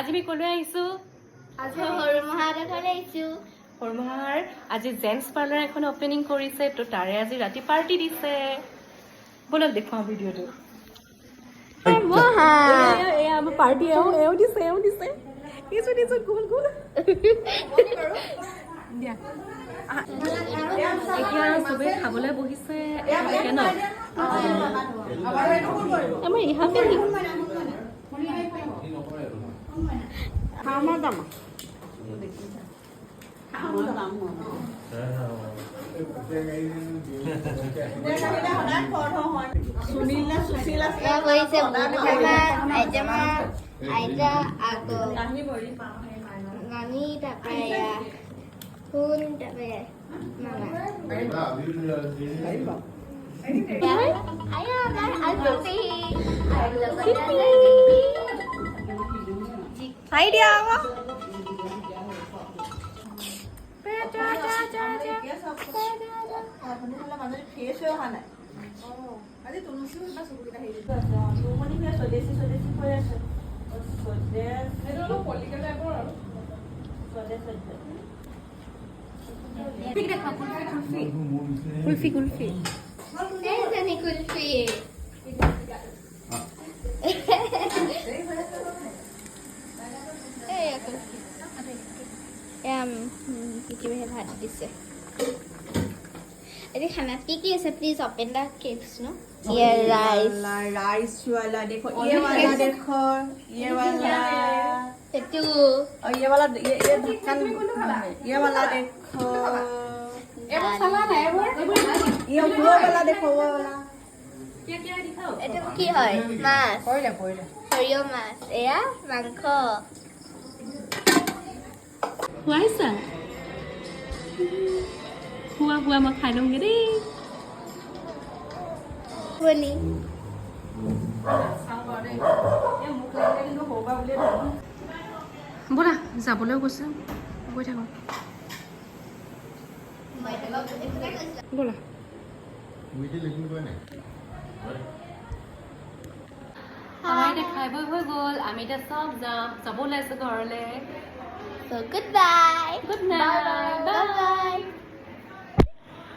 আজি আমি ক'লৈ আহিছোঁ? আজি সৰুমহাৰ ঘৰলৈ আহিছোঁ। সৰুমহাৰ আজি জেন্টছ পাৰ্লাৰ এখন অপেনিং কৰিছে, তো তাৰে আজি ৰাতি পাৰ্টি দিছে। ব'লক দেখুৱাওঁ ভিডিঅ'টো। এয়া আমাৰ পাৰ্টি এও দিছে। দিছো গোল দিয়া। এতিয়া চবেই খাবলৈ বহিছে একেলগে ন। আমাৰ ইহঁতে আইতা আকৌ নানি তাপায়া কোন তাপায়া মামা ayo Hai dia apa? Kulfi. Ini kulfi. Kikiwe भात दिसे अरे खाना की है please open the cakes no ये राइस वाला देखो ये वाला देखो ये वाला टू और ये वाला ये ढक्कन ये वाला देखो ये मसाला है वो ये वाला देखो वो वाला क्या दिखाओ? এটা কি হয় মাছ कोइला সৰিয়হ মাছ এয়া মাংস খুৱাইছা? খোৱা মই খাই লওঁগে দেই। শুনি ব'লা যাবলৈও গৈছে গৈ থাকোঁ ব'লা। আমাৰ এতিয়া খাই বৈ হৈ গ'ল, আমি এতিয়া চব যাব ওলাইছোঁ ঘৰলৈ। So goodbye. Good night. Bye.